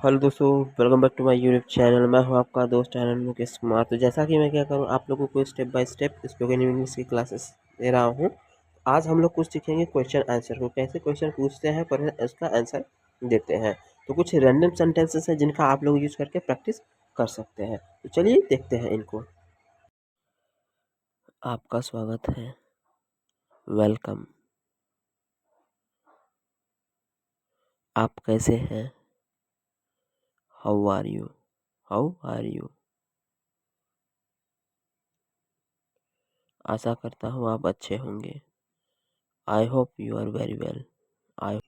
Hello दोस्तों, welcome back to my YouTube channel. मैं हूं आपका दोस्त आनंद मुकेश कुमार। तो जैसा कि मैं क्या करूं, आप लोगों को step by step spoken English की क्लासेस दे रहा हूं। आज हम लोग कुछ सीखेंगे क्वेश्चन आंसर को, कैसे क्वेश्चन पूछते हैं पर उसका आंसर देते हैं। तो कुछ रैंडम सेंटेंसेस हैं जिनका आप लोग यूज करके प्रैक्टिस कर सकते हैं। तो चलिए देखते हैं इनको। आपका स्वागत है, वेलकम। आप कैसे हैं, how are you, how are you. आशा करता हूँ आप अच्छे होंगे, I hope you are very well. I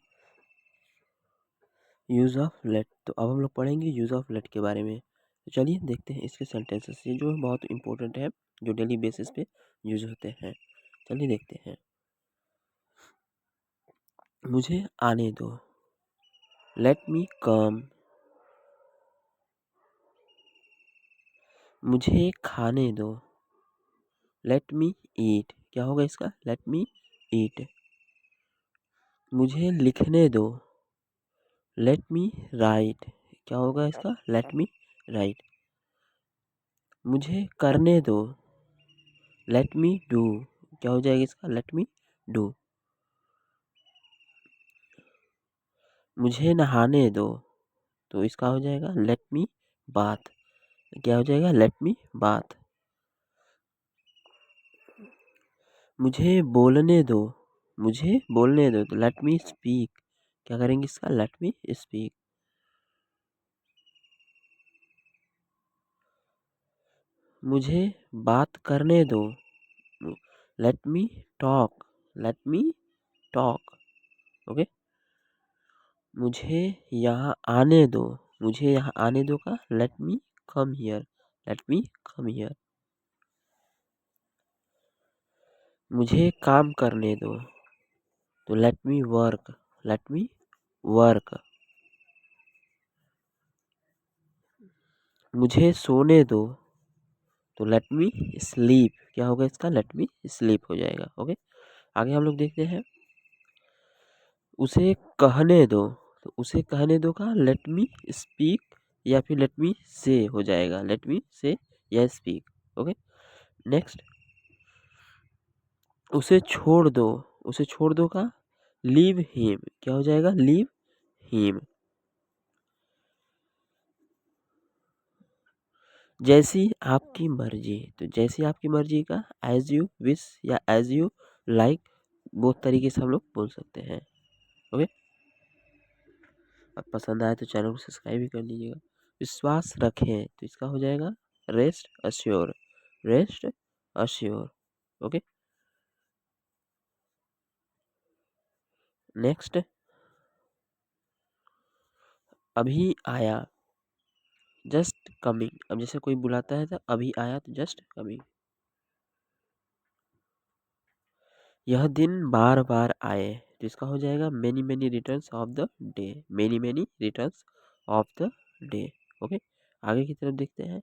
use of late. तो अब हम लोग पढ़ेंगे यूज़ ऑफ लेट के बारे में। तो चलिए देखते हैं इसके सेंटेंसेस, ये जो बहुत इंपॉर्टेंट है, जो डेली बेसिस पे यूज होते हैं। चलिए देखते हैं। मुझे आने दो, लेट मी कम। मुझे खाने दो, लेट मी ईट। क्या होगा इसका, लेट मी ईट। मुझे लिखने दो, लेट मी राइट। क्या होगा इसका, लेट मी राइट। मुझे करने दो, लेट मी डू। क्या हो जाएगा इसका, लेट मी डू। मुझे नहाने दो, तो इसका हो जाएगा लेट मी बाथ। क्या हो जाएगा, लेट मी बाथ। मुझे बोलने दो, मुझे बोलने दो, तो लेट मी स्पीक। क्या करेंगे इसका, लेट मी स्पीक। मुझे बात करने दो, let me talk, let me talk. Okay. मुझे यहाँ आने दो, मुझे यहाँ आने दो का late me come here, late me come here. मुझे काम करने दो, तो let me work, let me work. मुझे सोने दो, तो लेट मी स्लीप। क्या होगा इसका, लेट मी स्लीप हो जाएगा। ओके। आगे हम लोग देखते हैं। उसे कहने दो, तो उसे कहने दो का लेट मी स्पीक या फिर लेट मी से हो जाएगा, लेट मी से या स्पीक। ओके। नेक्स्ट, उसे छोड़ दो, उसे छोड़ दो का लीव हिम। क्या हो जाएगा, लीव हिम। जैसी आपकी मर्जी, तो जैसी आपकी मर्जी का एज यू विश या एज यू लाइक, बहुत तरीके से हम लोग बोल सकते हैं। ओके। अब पसंद आए तो चैनल को सब्सक्राइब भी कर लीजिएगा। विश्वास रखें, तो इसका हो जाएगा rest assure, rest assure. Okay. Next, अभी आया, जस्ट कमिंग। अब जैसे कोई बुलाता है तो अभी आया, तो जस्ट कमिंग। यह दिन बार बार आए, तो इसका हो जाएगा many many returns of the day, many many returns of the day. Okay. आगे की तरफ देखते हैं।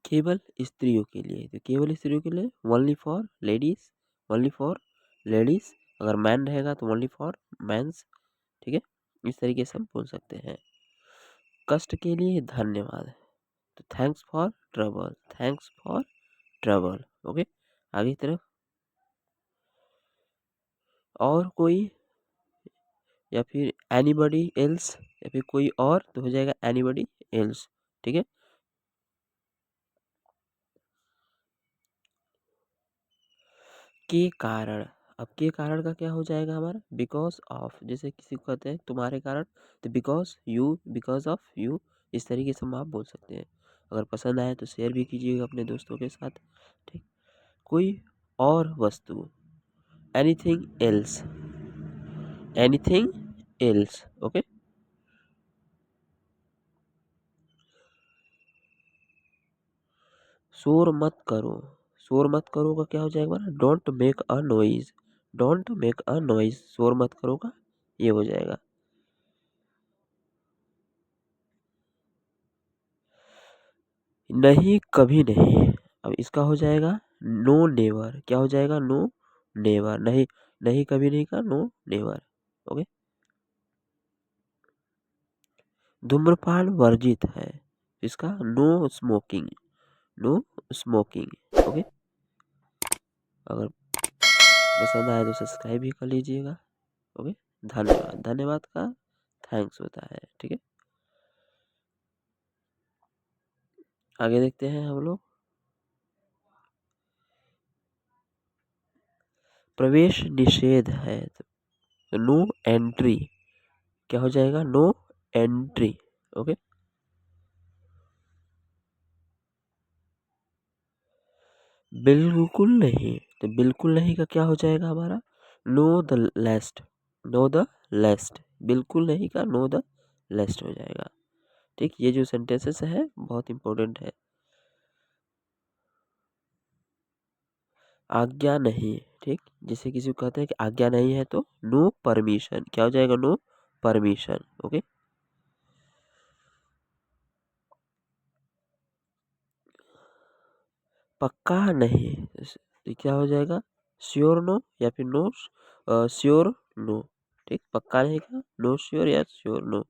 केवल स्त्रियों के लिए, तो केवल स्त्रियों के लिए only for ladies, only for ladies. अगर मैन रहेगा तो ओनली फॉर मैंस। ठीक है, इस तरीके से हम बोल सकते हैं। कष्ट के लिए धन्यवाद, तो thanks for trouble, thanks for trouble. Okay. आगे की तरफ, और कोई या फिर एनीबडी एल्स, या फिर कोई और, तो हो जाएगा एनीबडी एल्स। ठीक है। के कारण, अब के कारण का क्या हो जाएगा हमारा, बिकॉज ऑफ। जैसे किसी को कहते हैं तुम्हारे कारण, तो because you, because of you. इस तरीके से हम आप बोल सकते हैं। अगर पसंद आए तो शेयर भी कीजिएगा अपने दोस्तों के साथ। ठीक। कोई और वस्तु, anything else, anything else. Okay. शोर मत करो, शोर मत करो का क्या हो जाएगा हमारा, don't make a noise, don't make a noise. शोर मत करो का ये हो जाएगा। नहीं कभी नहीं, अब इसका हो जाएगा नो नेवर। क्या हो जाएगा, नो नेवर। नहीं, नहीं कभी नहीं का नो नेवर। ओके। धूम्रपान वर्जित है। इसका no smoking, no smoking. Okay, अगर पसंद आए तो सब्सक्राइब भी कर लीजिएगा। ओके, धन्यवाद। धन्यवाद का थैंक्स होता है। ठीक है, आगे देखते हैं हम लोग। प्रवेश निषेध है तो नो एंट्री। क्या हो जाएगा? No entry. ओके, बिल्कुल नहीं, तो बिल्कुल नहीं का क्या हो जाएगा हमारा? Know the लेस्ट, know the लेस्ट। बिल्कुल नहीं का नो द लेस्ट हो जाएगा। ठीक, ये जो सेंटेंसेस है बहुत इंपॉर्टेंट है। आज्ञा नहीं। ठीक, जैसे किसी को कहते हैं कि आज्ञा नहीं है तो नो परमिशन। क्या हो जाएगा? No permission. ओके, पक्का नहीं तो क्या हो जाएगा? श्योर नो या फिर नो श्योर नो। ठीक, पक्का नहीं का नो श्योर या श्योर नो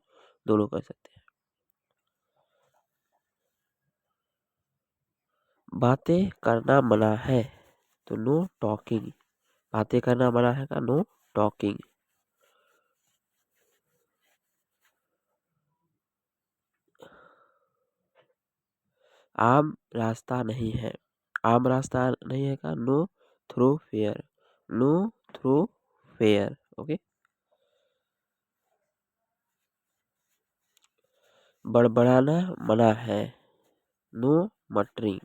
दोनों कर सकते हैं। बातें करना मना है तो नो टॉकिंग। बातें करना मना है का नो टॉकिंग। आम रास्ता नहीं है, आम रास्ता नहीं है का no thoroughfare, no thoroughfare. Okay, बड़बड़ाना मना है, नो मटरिंग।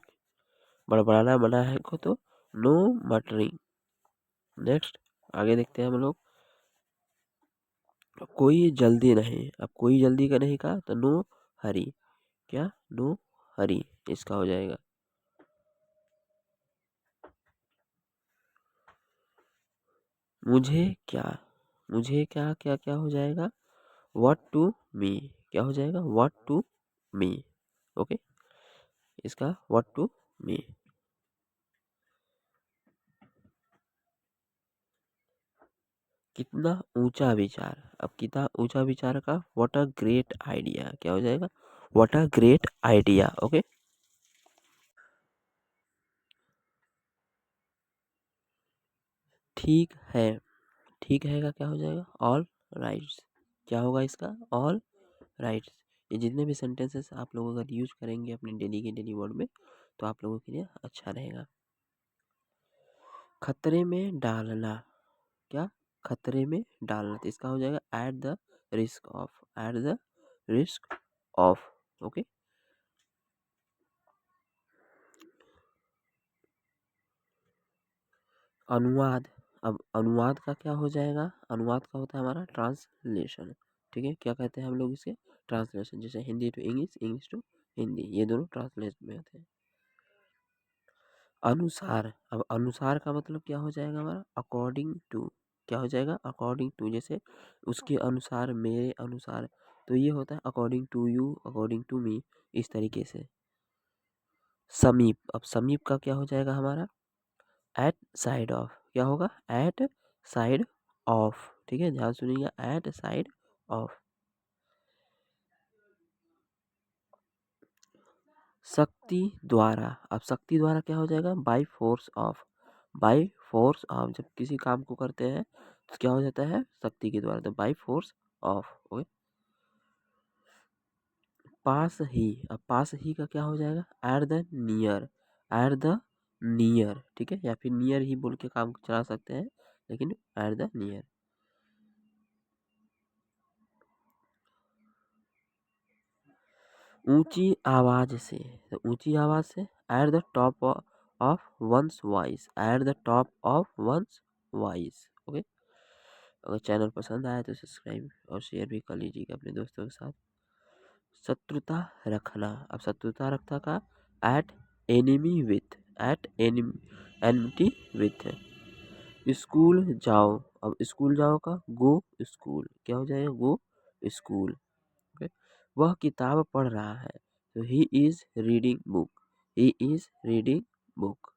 बड़बड़ाना मना है को तो नो मटरिंग। नेक्स्ट, आगे देखते हैं हम लोग। कोई जल्दी नहीं। अब कोई जल्दी का नहीं कहा तो नो हरी। क्या? नो हरी इसका हो जाएगा। मुझे क्या, मुझे क्या क्या क्या हो जाएगा? What to me. क्या हो जाएगा? What to me. ओके, इसका व्हाट टू मी। कितना ऊंचा विचार। अब कितना ऊंचा विचार का व्हाट अ ग्रेट आइडिया। क्या हो जाएगा? What a great idea. Okay, ठीक है। ठीक है का क्या हो जाएगा? All rights. क्या होगा इसका? All rights. ये जितने भी सेंटेंसेस आप लोग अगर यूज करेंगे अपने डेली के डेली वर्ड में तो आप लोगों के लिए अच्छा रहेगा। खतरे में डालना। क्या? खतरे में डालना तो इसका हो जाएगा at the risk of, at the risk of. Okay, अनुवाद। अब अनुवाद का क्या हो जाएगा? अनुवाद का होता है हमारा ट्रांसलेशन। ठीक है, क्या कहते हैं हम लोग इसे? ट्रांसलेशन। जैसे Hindi to English, English to Hindi, ये दोनों ट्रांसलेशन में होते हैं। अनुसार। अब अनुसार का मतलब क्या हो जाएगा हमारा? According to. क्या हो जाएगा? According to. जैसे उसके अनुसार, मेरे अनुसार, तो ये होता है according to you, according to me, इस तरीके से। समीप। अब समीप का क्या हो जाएगा हमारा? At side of. क्या होगा? At side of. ठीक है, ध्यान सुनिएगा, एट साइड ऑफ। शक्ति द्वारा। अब शक्ति द्वारा क्या हो जाएगा? By force of. By force of, जब किसी काम को करते हैं तो क्या हो जाता है? शक्ति के द्वारा, तो बाई फोर्स ऑफ। ओके, पास ही। अब पास ही का क्या हो जाएगा? At the near, at the near. ठीक है, या फिर नियर ही बोल के काम चला सकते हैं, लेकिन एट द नियर। ऊंची आवाज से। तो ऊंची आवाज से at the top of once voice, at the top of once voice. Okay, अगर चैनल पसंद आया तो सब्सक्राइब और शेयर भी कर लीजिएगा अपने दोस्तों के साथ। शत्रुता रखना। अब शत्रुता रखता का at enemy with, at enmity with. School जाओ। अब स्कूल जाओ का गो स्कूल। क्या हो जाएगा? गो स्कूल। ओके, वह किताब पढ़ रहा है तो he is reading book, he is reading book.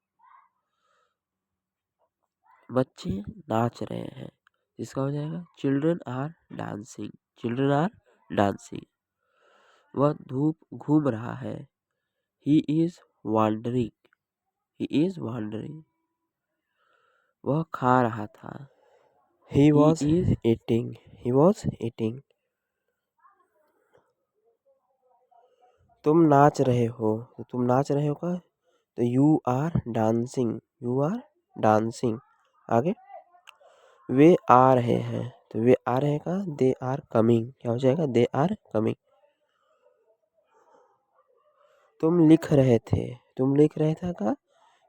बच्चे नाच रहे हैं, इसका हो जाएगा children are dancing, children are dancing. वह धूप घूम रहा है। He is wandering. He is wandering. वह खा रहा था। He was eating. He was eating. तुम नाच रहे हो। तो तुम नाच रहे हो का, तो you are dancing. You are dancing. आगे वे आ रहे हैं। तो वे आ रहे का, दे आर कमिंग। क्या हो जाएगा, दे आर कमिंग। तुम लिख रहे थे। तुम लिख रहे थे का,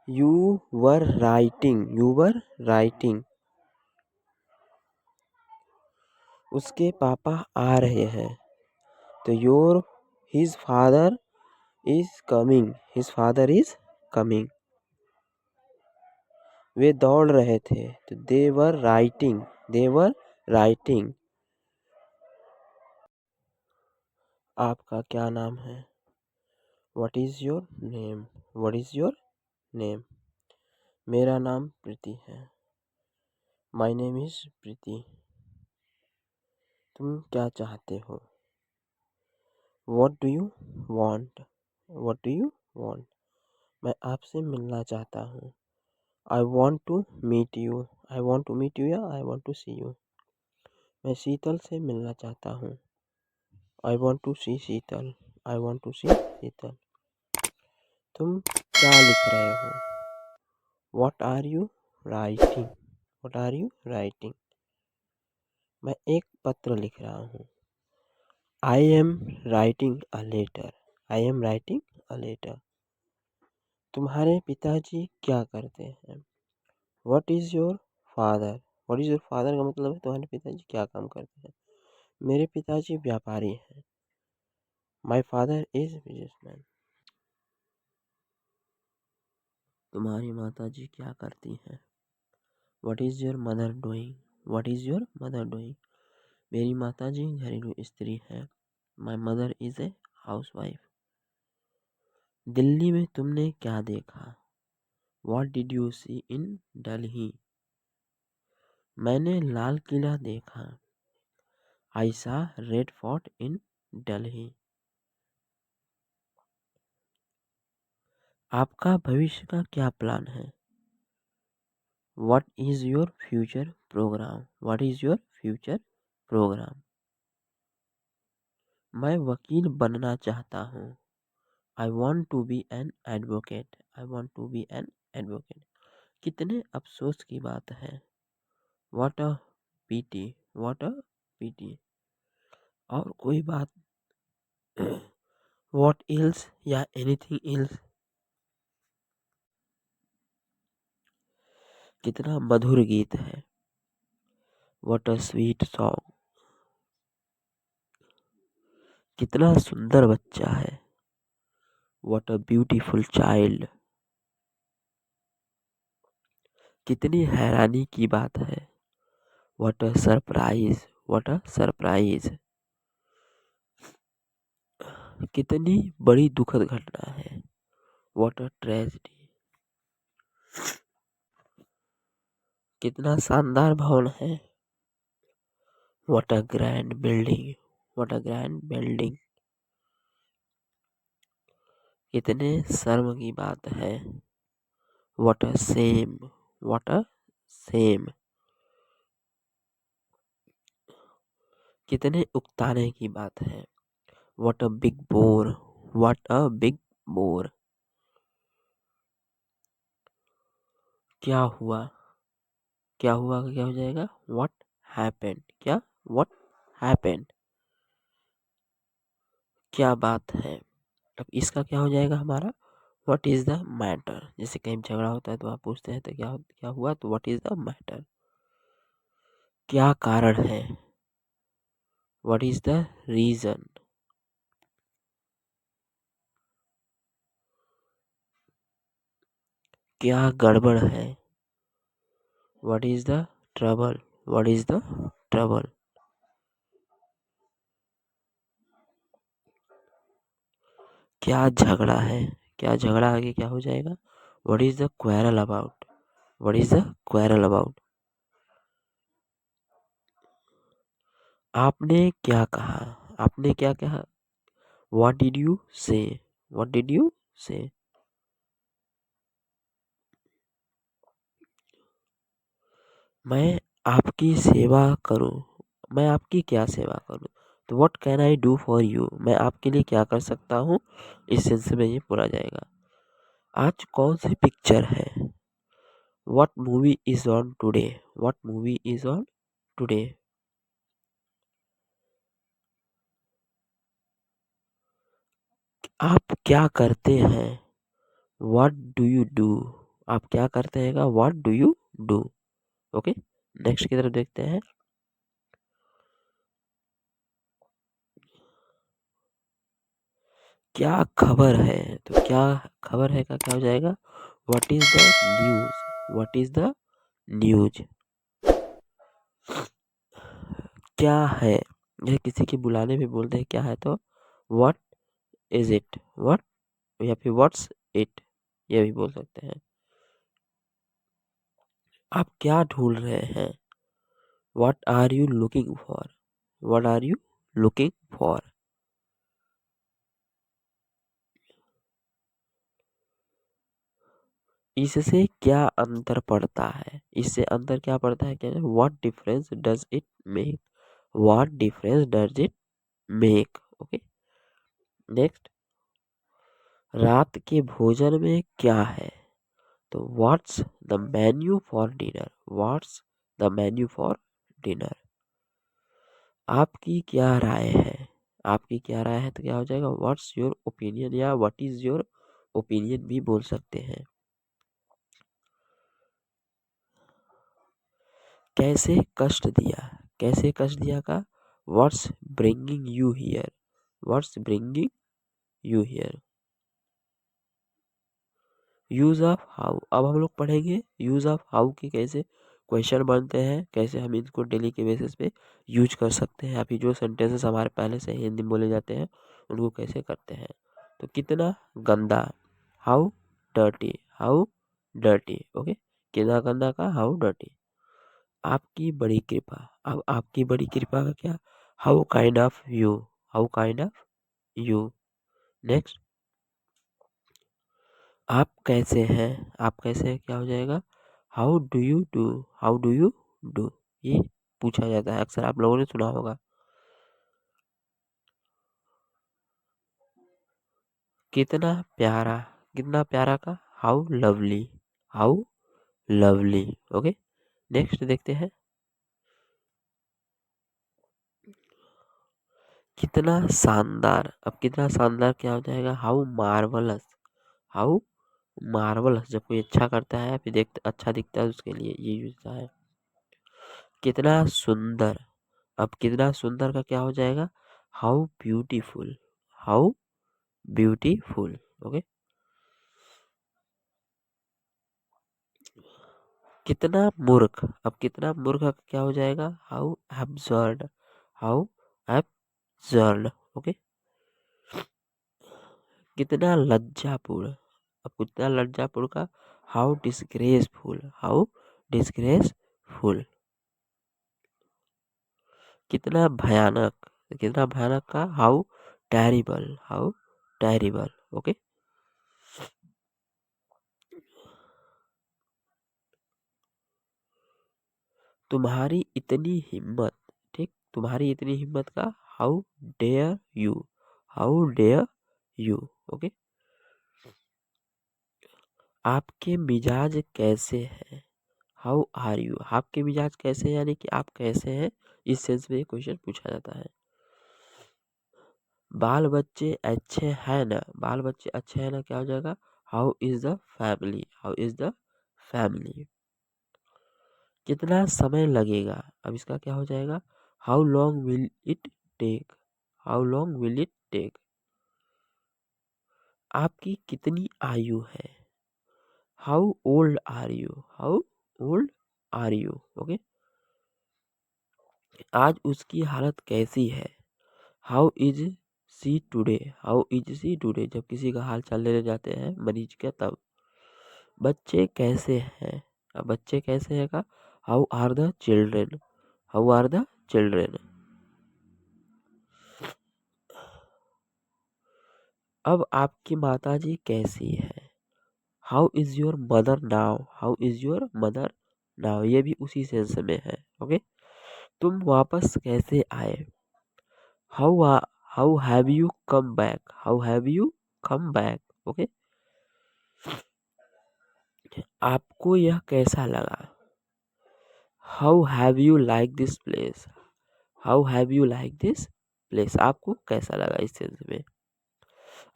you were writing. You were writing. उसके पापा आ रहे हैं। तो your his father is coming. His father is coming. वे दौड़ रहे थे। तो दे were writing. They were writing. आपका क्या नाम है। What is your name. What is your name. मेरा नाम प्रीति है। My name is Preeti. तुम क्या चाहते हो। What do you want. What do you want. मैं आपसे मिलना चाहता हूँ। I want to meet you. I want to meet you या I want to see you. मैं शीतल से मिलना चाहता हूँ। I want to see Sheetal. I want to see Sheetal. तुम क्या लिख रहे हो। What are you writing. What are you writing. मैं एक पत्र लिख रहा हूँ। I am writing a letter. I am writing a letter. तुम्हारे पिताजी क्या करते हैं। What is your father. What is your father का मतलब है तुम्हारे पिताजी क्या काम करते हैं। मेरे पिताजी व्यापारी हैं। My father is businessman. तुम्हारी माताजी क्या करती हैं। What is your mother doing. What is your mother doing. मेरी माताजी घरेलू स्त्री है। My mother is a house wife. Delhi में तुमने क्या देखा। व्हाट डिड यू सी इन दिल्ली। मैंने लाल किला देखा। आई सा रेड फोर्ट इन दिल्ली। आपका भविष्य का क्या प्लान है। What is your future programme. What is your future programme. मैं वकील बनना चाहता हूँ। I want to be an advocate. I want to be an advocate. कितने अफसोस की बात है। What a pity. What a pity. और कोई बात। व्हाट एल्स या एनीथिंग एल्स। कितना मधुर गीत है। What a sweet song. कितना सुंदर बच्चा है। What a beautiful child. कितनी हैरानी की बात है। What a surprise. What a surprise. कितनी बड़ी दुखद घटना है। What a tragedy. कितना शानदार भवन है। What a grand building. What a grand building. कितने शर्म की बात है। What a same. What a same. कितने उकताने की बात है। What a big bore. What a big bore. क्या हुआ। क्या हुआ का क्या हो जाएगा, व्हाट हैपेंड। क्या, व्हाट हैपेंड। क्या बात है। अब इसका क्या हो जाएगा हमारा, व्हाट इज द मैटर। जैसे कहीं झगड़ा होता है तो आप पूछते हैं तो क्या हुआ, तो व्हाट इज द मैटर। क्या कारण है, व्हाट इज द रीजन। क्या गड़बड़ है, what is the trouble. What is the trouble. क्या झगड़ा है, क्या झगड़ा आगे क्या हो जाएगा, what is the quarrel about. What is the quarrel about. आपने क्या कहा, आपने क्या कहा, व्हाट डिड यू से, व्हाट डिड यू से। मैं आपकी सेवा करूं, मैं आपकी क्या सेवा करूं, तो what can I do for you, मैं आपके लिए क्या कर सकता हूं, इस सेंस में ये बोला जाएगा। आज कौन सी पिक्चर है, what movie is on today, what movie is on today. आप क्या करते हैं, व्हाट डू यू डू, आप क्या करते हैं का what do you do. Okay, next की तरफ देखते हैं। क्या खबर है, तो क्या खबर है का क्या हो जाएगा, what is the news, what is the news. क्या है, यह किसी के बुलाने में बोलते हैं क्या है, तो व्हाट इज इट, व्हाट, या फिर व्हाट्स इट, ये भी बोल सकते हैं। आप क्या ढूंढ रहे हैं, what are you looking for, what are you looking for. इससे क्या अंतर पड़ता है, इससे अंतर क्या पड़ता है, क्या है, what difference does it make, what difference does it make. Okay, next. रात के भोजन में क्या है, तो what's the menu for dinner, what's the menu for dinner. आपकी क्या राय है, आपकी क्या राय है, तो क्या हो जाएगा, व्हाट्स योर ओपिनियन, या व्हाट इज योर ओपिनियन भी बोल सकते हैं। कैसे कष्ट दिया, कैसे कष्ट दिया का what's bringing you here, what's bringing you here. Use of how, अब हम लोग पढ़ेंगे यूज ऑफ हाउ के कैसे क्वेश्चन बनते हैं, कैसे हम इनको डेली के बेसिस पे यूज कर सकते हैं, अभी जो सेंटेंसेस हमारे पहले से हिंदी में बोले जाते हैं उनको कैसे करते हैं। तो कितना गंदा, how dirty, how dirty. Okay, कितना गंदा का हाउ डर्टी। आपकी बड़ी कृपा, अब आपकी बड़ी कृपा का क्या, how kind of you, how kind of you. Next. आप कैसे हैं, आप कैसे हैं क्या हो जाएगा, how do you do, how do you do. ये पूछा जाता है, अक्सर आप लोगों ने सुना होगा। कितना प्यारा, कितना प्यारा का how lovely, how lovely. Okay, next देखते हैं। कितना शानदार, अब कितना शानदार क्या हो जाएगा, हाउ मार्वलस, हाउ मार्वलस। जब कोई अच्छा करता है फिर देख अच्छा दिखता है उसके लिए ये यूज होता है। कितना सुंदर, अब कितना सुंदर का क्या हो जाएगा, how beautiful, how beautiful. Okay, कितना मूर्ख, अब कितना मूर्ख का क्या हो जाएगा, how absurd, how absurd. Okay, कितना लज्जापूर्ण, अब कितना लज्जापूर्ण का हाउ डिस्ग्रेसफुल, हाउ डिस्ग्रेसफुल। कितना भयानक, कितना भयानक का how terrible, how terrible. Okay, तुम्हारी इतनी हिम्मत, ठीक, तुम्हारी इतनी हिम्मत का how dare you, how dare you. Okay, आपके मिजाज कैसे हैं, हाउ आर यू, आपके मिजाज कैसे हैं, यानी कि आप कैसे हैं, इस सेंस में क्वेश्चन पूछा जाता है। बाल बच्चे अच्छे हैं ना, बाल बच्चे अच्छे हैं ना क्या हो जाएगा, how is the family, how is the family. कितना समय लगेगा, अब इसका क्या हो जाएगा, how long will it take, how long will it take. आपकी कितनी आयु है, how old are you, how old are you. Okay, आज उसकी हालत कैसी है, how is she today, how is she today. जब किसी का हाल चाल लेने जाते हैं मरीज के तब। बच्चे कैसे हैं, अब बच्चे कैसे हैं का how are the children, how are the children. अब आपकी माताजी कैसी है? How is your mother now? How is your mother now? ये भी उसी सेंस में है। ओके। तुम वापस कैसे आए? How how have you come back? How have you come back? Okay. आपको यह कैसा लगा? How have you like this place? How have you like this place? आपको कैसा लगा इस सेंस में।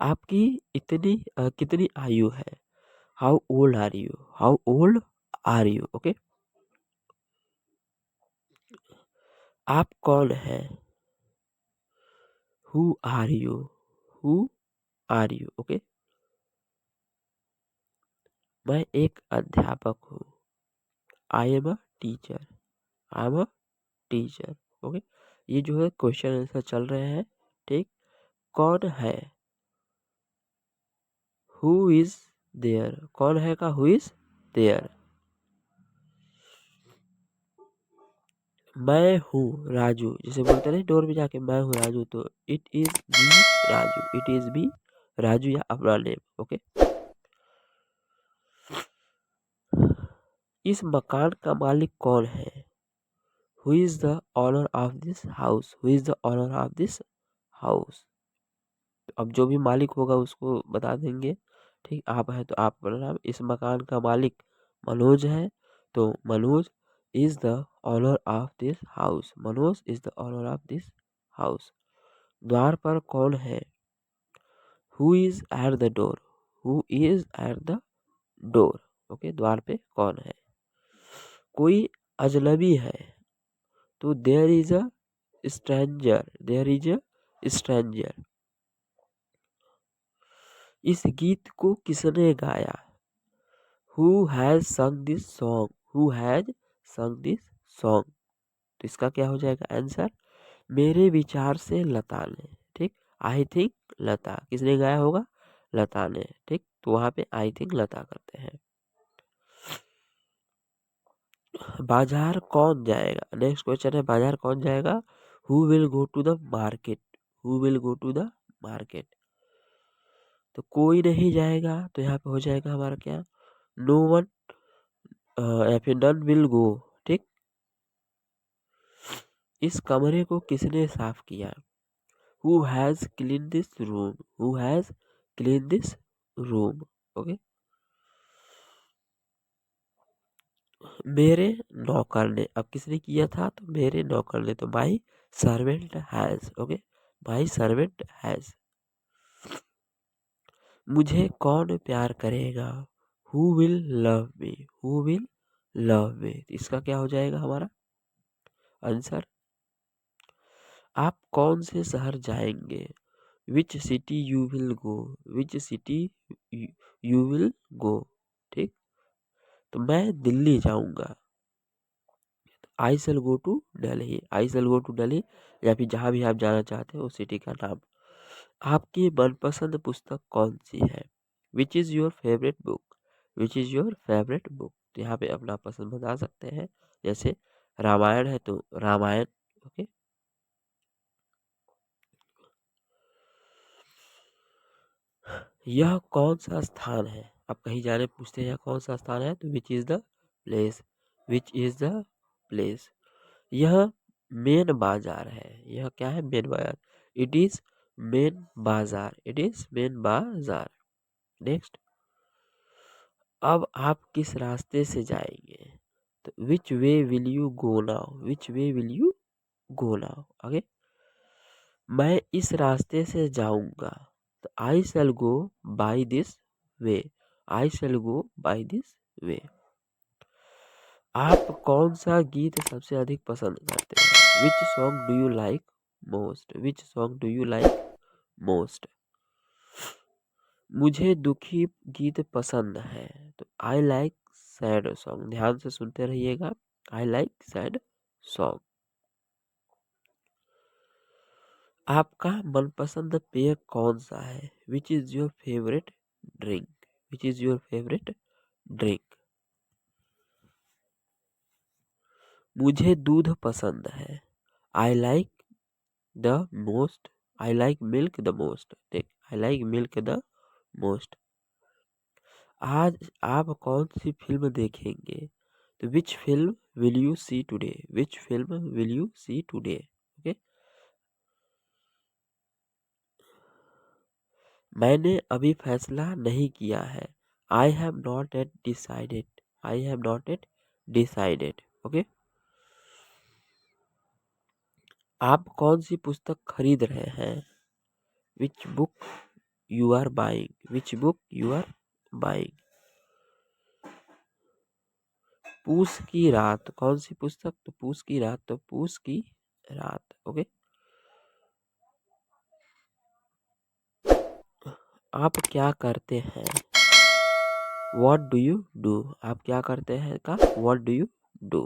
आपकी कितनी आयु है? How old are you? How old are you? Okay. आप कौन है? Who are you? Who are you? Okay. मैं एक अध्यापक हूँ। I am a teacher. I am a teacher. Okay. ये जो है क्वेश्चन आंसर चल रहे हैं। ठीक। कौन है? Who is there? कौन है का हु इज देयर? मैं हूँ राजू, जैसे बोलते नहीं डोर पे जाके मैं हूँ राजू, तो it is be Raju. It is be Raju या अपना नेम। ओके। इस मकान का मालिक कौन है? Who is the owner of this house? Who is the owner of this house? अब जो भी मालिक होगा उसको बता देंगे। ठीक। आप है तो आप बोलना नाम। इस मकान का मालिक मनोज है, तो Manoj is the owner of this house. Manoj is the owner of this house. द्वार पर कौन है? Who is at the door? Who is at the door? Okay. द्वार पे कौन है? कोई अजनबी है, तो there is a stranger. There is a stranger. इस गीत को किसने गाया? Who has sung this song? Who has sung this song? तो इसका क्या हो जाएगा आंसर? मेरे विचार से लता ने। ठीक। आई थिंक लता। किसने गाया होगा? लता ने। ठीक। तो वहां पे आई थिंक लता करते हैं। बाजार कौन जाएगा? नेक्स्ट क्वेश्चन है बाजार कौन जाएगा? Who will go to the market? Who will go to the market? तो कोई नहीं जाएगा, तो यहाँ पे हो जाएगा हमारा क्या? नो वन या फिर नन विल गो। ठीक। इस कमरे को किसने साफ किया? Who has clean this room? Who has clean this room? Okay. मेरे नौकर ने। अब किसने किया था? तो मेरे नौकर ने, तो my servant has. Okay. My servant has. मुझे कौन प्यार करेगा? Who will love me? Who will love me? इसका क्या हो जाएगा हमारा आंसर? आप कौन से शहर जाएंगे? Which city you will go? Which city you will go? ठीक। तो मैं दिल्ली जाऊंगा। I shall go to Delhi. I shall go to Delhi, या फिर जहाँ भी आप जाना चाहते हो उस सिटी का नाम। आपकी मनपसंद पुस्तक कौन सी है? Which is your favourite book? Which is your favourite book? तो यहाँ पे अपना पसंद बता सकते हैं। जैसे रामायण है तो रामायण। ओके। यह कौन सा स्थान है? आप कहीं जाने पूछते हैं यह कौन सा स्थान है, तो which is the place? Which is the place? यह मेन बाजार है। यह क्या है? मेन बाजार। इट इज मेन बाजार। It is main bazaar. Next. अब आप किस रास्ते से जाएंगे? तो which way will you go now? Which way will you go now? आगे। मैं इस रास्ते से जाऊंगा, तो I shall go by this way. I shall go by this way. आप कौन सा गीत सबसे अधिक पसंद करते हैं? Which song do you like most? Which song do you like most? मुझे दुखी गीत पसंद है, तो आई लाइक सैड सॉन्ग। ध्यान से सुनते रहिएगा। I like sad song. आपका मनपसंद पेय कौन सा है? Which is your favourite drink? Which is your favourite drink? मुझे दूध पसंद है। I like the most. I like milk the most. ठीक। I like milk the most. आज आप कौन सी फिल्म देखेंगे? तो which film will you see today? Which film will you see today? Okay. मैंने अभी फैसला नहीं किया है। आई have not yet decided. I have not yet decided. Okay. आप कौन सी पुस्तक खरीद रहे हैं? Which book you are buying? Which book you are buying? पूस की रात कौन सी पुस्तक? तो पूस की रात, तो पूस की रात। ओके। आप क्या करते हैं? What do you do? आप क्या करते हैं का What do you do?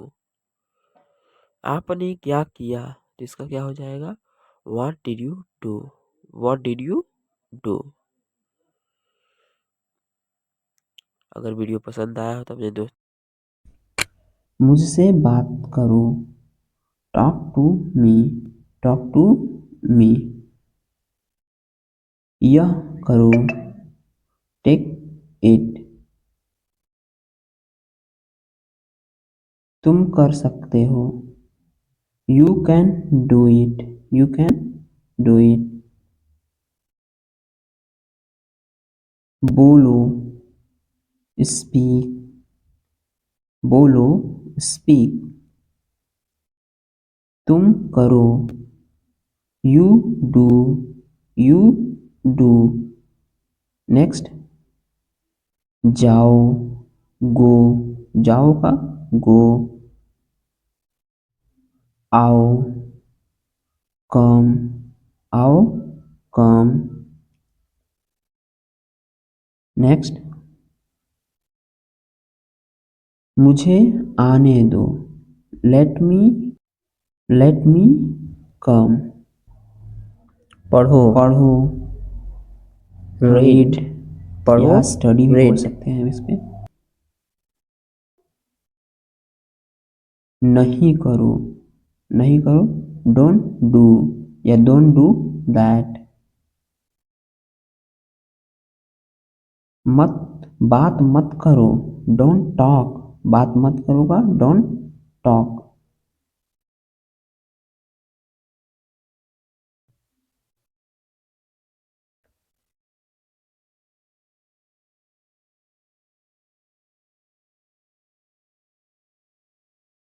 आपने क्या किया? तो इसका क्या हो जाएगा? What did you do? What did you do? अगर वीडियो पसंद आया हो तो अपने दोस्त मुझसे बात करो। Talk to me. Talk to me. यह करो। Take it. तुम कर सकते हो। You can do it. You can do it. बोलो। स्पीक। बोलो। स्पीक। तुम करो। You do. You do. Next. जाओ। गो। जाओ का गो। आओ। कम। आओ। कम। नेक्स्ट। मुझे आने दो। Let me. Let me come. पढ़ो। पढ़ो। रीड। पढ़ो या स्टडी भी बोल सकते हैं इस पे। नहीं करो। नहीं करो। डोंट डू या डोंट डू दैट। मत बात मत करो। Don't talk. बात मत करोगा डोंट टॉक।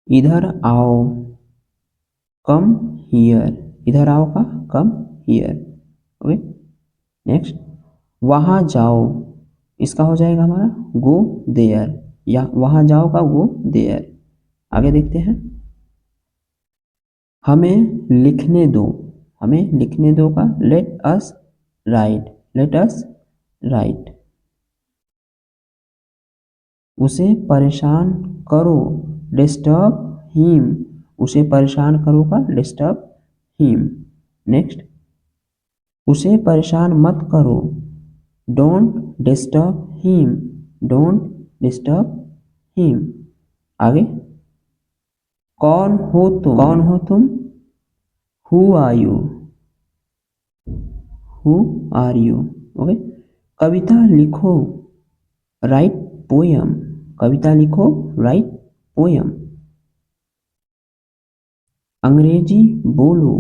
इधर आओ। Come here. इधर आओ का कम हियर। ओके। नेक्स्ट। वहाँ जाओ। इसका हो जाएगा हमारा गो देयर या वहाँ जाओ का गो देयर। आगे देखते हैं। हमें लिखने दो। हमें लिखने दो का let us right. Let us right. उसे परेशान करो। Disturb him. उसे परेशान करो का डिस्टर्ब हिम। नेक्स्ट। उसे परेशान मत करो। Don't disturb him. Don't disturb him. आगे। कौन हो तुम? कौन हो तुम? Who are you? Who are you? Okay. कविता लिखो। Write poem. कविता लिखो। Write poem. अंग्रेजी बोलो।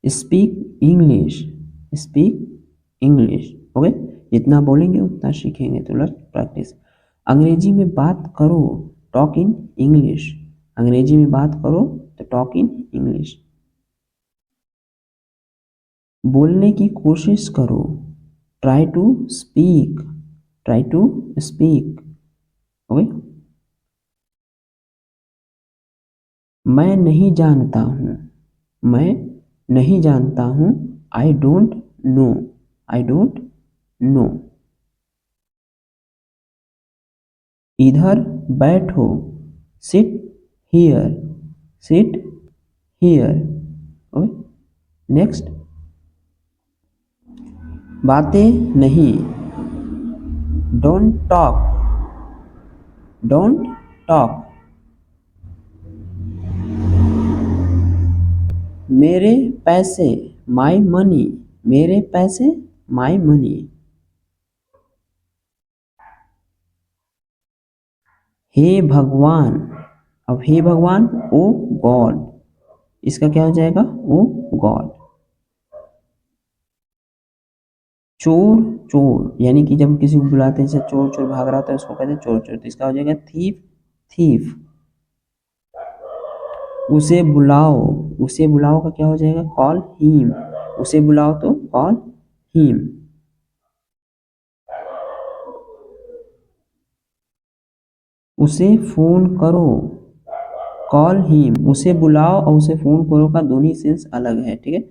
Speak English. Speak English. Okay. जितना बोलेंगे उतना सीखेंगे। तो लेट्स प्रैक्टिस। अंग्रेजी में बात करो। Talk in English. अंग्रेजी में बात करो तो टॉक इन इंग्लिश। बोलने की कोशिश करो। Try to speak. Try to speak. Okay. मैं नहीं जानता हूँ। मैं नहीं जानता हूँ। I don't know. I don't know. इधर बैठो। Sit here. Sit here. Okay. Next. बातें नहीं। Don't talk. Don't talk. मेरे पैसे। My money. मेरे पैसे। My money. हे भगवान, अब हे भगवान, ओ गॉड, इसका क्या हो जाएगा, ओ गॉड। चोर चोर, यानी कि जब किसी को बुलाते हैं जैसे चोर चोर भाग रहा होता है उसको कहते हैं चोर चोर, तो इसका हो जाएगा थीफ थीफ। उसे बुलाओ, उसे बुलाओ का क्या हो जाएगा, कॉल हिम, उसे बुलाओ तो कॉल हिम। उसे फोन करो, कॉल हिम, उसे बुलाओ और उसे फोन करो का दोनों सेंस अलग है, ठीक है।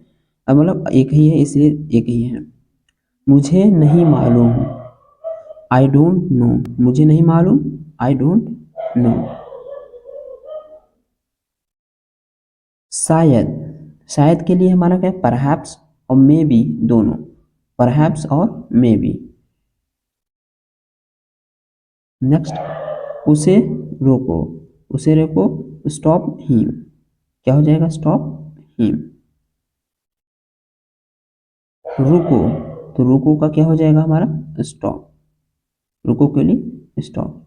अब मतलब एक ही है इसलिए एक ही है। मुझे नहीं मालूम, आई डोंट नो, मुझे नहीं मालूम, आई डोंट नो। शायद, शायद के लिए हमारा क्या है, परहैप्स और मे बी दोनों, परहैप्स और मे बी। नेक्स्ट, उसे रोको, उसे रोको, स्टॉप हिम, क्या हो जाएगा, स्टॉप हिम। रुको, तो रुको का क्या हो जाएगा हमारा, स्टॉप, रुको के लिए स्टॉप।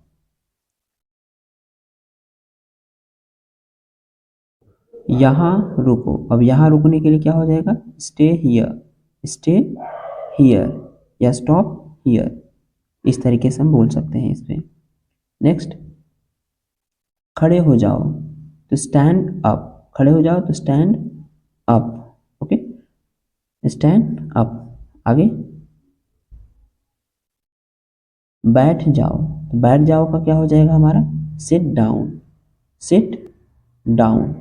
यहाँ रुको, अब यहाँ रुकने के लिए क्या हो जाएगा, स्टे हियर, स्टे हियर या स्टॉप हियर, इस तरीके से हम बोल सकते हैं इस पे। नेक्स्ट, खड़े हो जाओ, तो स्टैंड अप, खड़े हो जाओ तो stand up, okay, stand up. आगे, बैठ जाओ, तो बैठ जाओ का क्या हो जाएगा हमारा, सिट डाउन, सिट डाउन।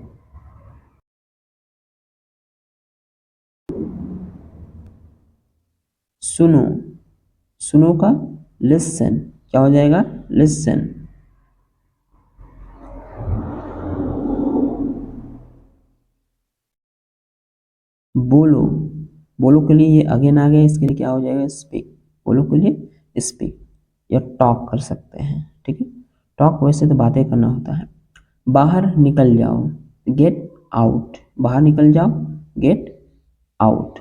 सुनो, सुनो का लिसन, क्या हो जाएगा, लिसन। बोलो, बोलो के लिए ये अगेन आ गया, इसके लिए क्या हो जाएगा, स्पीक, बोलो के लिए स्पीक या टॉक कर सकते हैं, ठीक है। टॉक वैसे तो बातें करना होता है। बाहर निकल जाओ, गेट आउट, बाहर निकल जाओ, गेट आउट।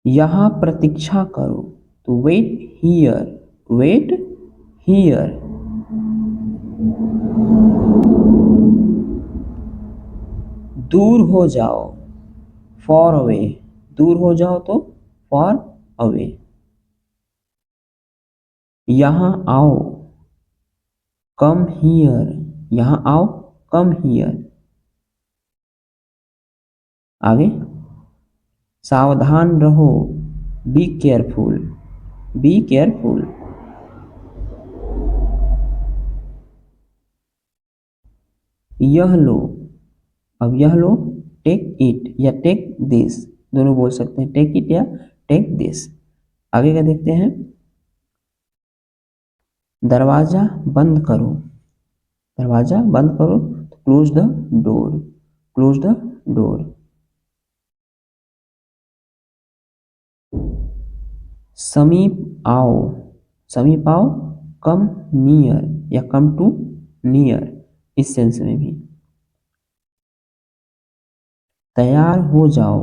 यहाँ प्रतीक्षा करो, तो वेट हियर, वेट हियर। दूर हो जाओ, फॉर अवे, दूर हो जाओ तो फॉर अवे। यहाँ आओ, कम हियर, यहाँ आओ, कम हियर। आगे, सावधान रहो, बी केयरफुल, बी केयरफुल। यह लो, अब यह लो, टेक इट या टेक दिस, दोनों बोल सकते हैं, टेक इट या टेक दिस। आगे का देखते हैं, दरवाजा बंद करो, दरवाजा बंद करो, close the door, close the door. समीप आओ, समीप आओ, कम नियर या कम टू नियर, इस सेंस में भी। तैयार हो जाओ,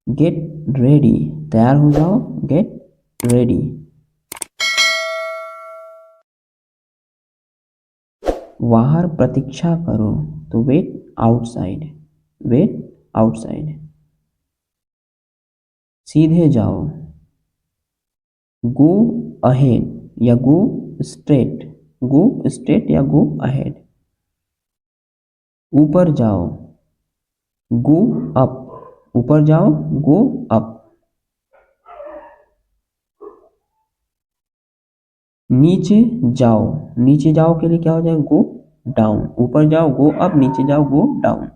गेट रेडी, तैयार हो जाओ, गेट रेडी। बाहर प्रतीक्षा करो, तो वेट आउटसाइड, वेट आउटसाइड। सीधे जाओ, गो अहेड या गो स्ट्रेट, गो स्ट्रेट या गो अहेड। ऊपर जाओ, गो अप, ऊपर जाओ, गो अप। नीचे जाओ, नीचे जाओ के लिए क्या हो जाएगा, गो डाउन, ऊपर जाओ गो अप, नीचे जाओ गो डाउन।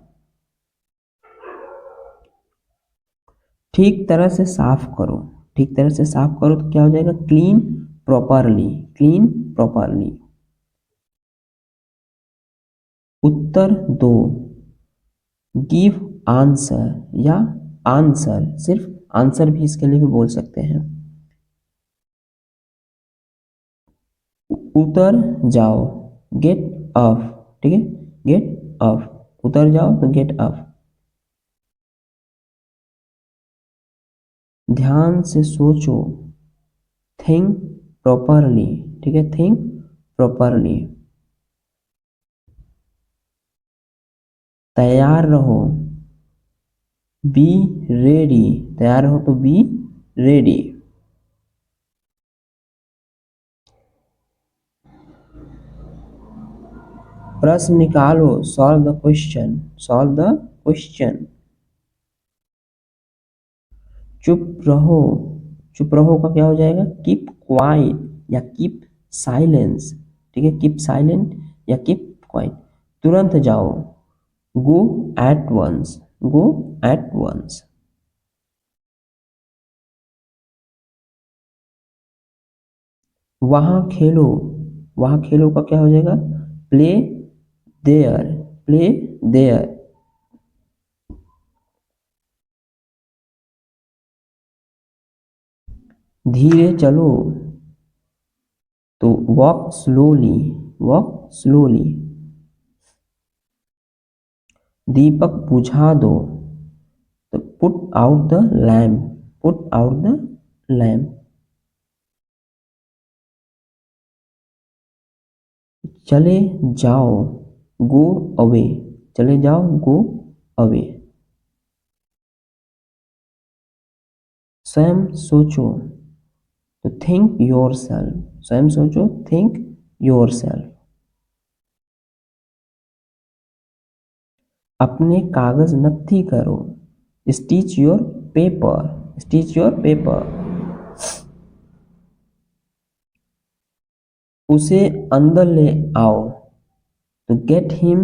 ठीक तरह से साफ करो, ठीक तरह से साफ करो तो क्या हो जाएगा, क्लीन प्रॉपरली, क्लीन प्रॉपरली। उत्तर दो, गिव आंसर या आंसर, सिर्फ आंसर भी इसके लिए भी बोल सकते हैं। उतर जाओ, गेट अप, ठीक है, गेट अप, उतर जाओ तो गेट अप। ध्यान से सोचो, थिंक प्रॉपरली, ठीक है, थिंक प्रॉपरली। तैयार रहो, बी रेडी, तैयार रहो तो बी रेडी। प्रश्न निकालो, solve the question, solve the question. चुप रहो, चुप रहो का क्या हो जाएगा, कीप क्वाइट या कीप साइलेंस, ठीक है, कीप साइलेंट या कीप क्वाइट। तुरंत जाओ, go at once, go at once. वहां खेलो, वहां खेलो का क्या हो जाएगा, प्ले देयर, प्ले देयर। धीरे चलो, तो वॉक स्लोली, वॉक स्लोली। दीपक बुझा दो, तो put out the lamp, put out the lamp. चले जाओ, गो अवे, चले जाओ, गो अवे। स्वयं सोचो, तो थिंक योर सेल्फ, स्वयं सोचो, थिंक योर सेल्फ। अपने कागज नत्थी करो, stitch your paper, stitch your paper. उसे अंदर ले आओ, तो get him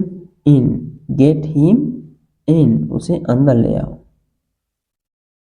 in, get him in, उसे अंदर ले आओ।